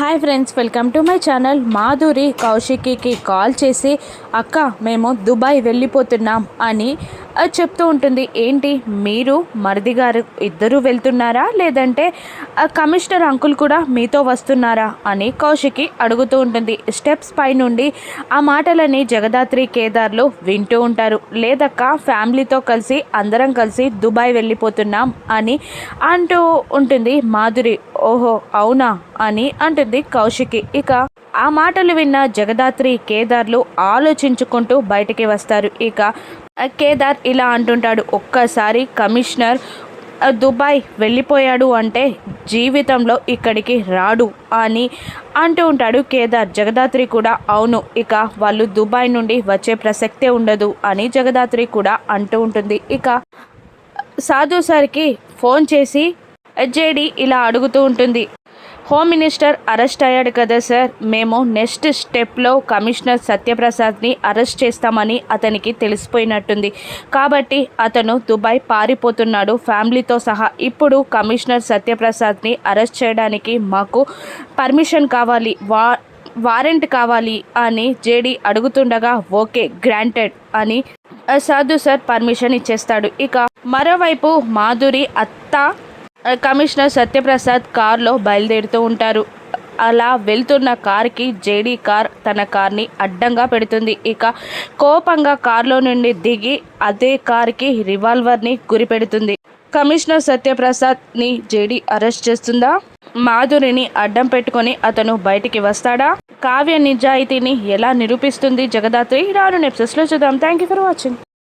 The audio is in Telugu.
Hi friends, welcome to my channel. Madhuri కౌశిక్కి కాల్ చేసి అక్క మేము దుబాయ్ వెళ్ళిపోతున్నాం అని చెప్తూ ఉంటుంది. ఏంటి మీరు మరిది గారు ఇద్దరు వెళ్తున్నారా, లేదంటే కమిషనర్ అంకుల్ కూడా మీతో వస్తున్నారా అని కౌశికి అడుగుతూ ఉంటుంది. స్టెప్స్ పై నుండి ఆ మాటలని జగదాత్రి కేదార్లు వింటూ ఉంటారు. లేదక్క ఫ్యామిలీతో కలిసి అందరం కలిసి దుబాయ్ వెళ్ళిపోతున్నాం అని అంటూ ఉంటుంది మాధురి. ఓహో అవునా అని అంటుంది కౌశికి. ఇక ఆ మాటలు విన్న జగదాత్రి కేదార్లు ఆలోచించుకుంటూ బయటికి వస్తారు. ఇక కేదార్ ఇలా అంటుంటాడు, ఒక్కసారి కమిషనర్ దుబాయ్ వెళ్ళిపోయాడు అంటే జీవితంలో ఇక్కడికి రాడు అని అంటూ ఉంటాడు కేదార్. జగదాత్రి కూడా అవును, ఇక వాళ్ళు దుబాయ్ నుండి వచ్చే ప్రసక్తే ఉండదు అని జగదాత్రి కూడా అంటూ ఉంటుంది. ఇక సాధు సార్కి ఫోన్ చేసి జేడి ఇలా అడుగుతూ ఉంటుంది, హోమ్ మినిస్టర్ అరెస్ట్ అయ్యాడు కదా సార్, మేము నెక్స్ట్ స్టెప్లో కమిషనర్ సత్యప్రసాద్ని అరెస్ట్ చేస్తామని అతనికి తెలిసిపోయినట్టుంది. కాబట్టి అతను దుబాయ్ పారిపోతున్నాడు ఫ్యామిలీతో సహా. ఇప్పుడు కమిషనర్ సత్యప్రసాద్ని అరెస్ట్ చేయడానికి మాకు పర్మిషన్ కావాలి, వారెంట్ కావాలి అని జేడి అడుగుతుండగా ఓకే గ్రాంటెడ్ అని సాధు సార్ పర్మిషన్ ఇచ్చేస్తాడు. ఇక మరోవైపు మాధురి అత్త కమిషనర్ సత్యప్రసాద్ కార్లో బయలుదేరుతూ ఉంటారు. అలా వెళ్తున్న కార్కి జేడీ కార్ తన కార్ని అడ్డంగా పెడుతుంది. ఇక కోపంగా కార్లో నుండి దిగి అదే కార్కి రివాల్వర్ని గురిపెడుతుంది. కమిషనర్ సత్యప్రసాద్ని జేడీ అరెస్ట్ చేస్తుందా? మాధురిని అడ్డం పెట్టుకొని అతను బయటికి వస్తాడా? కావ్య నిజాయితీని ఎలా నిరూపిస్తుంది జగదాత్రి? రాను ఎపిసోడ్స్లో చూద్దాం. Thank you for watching.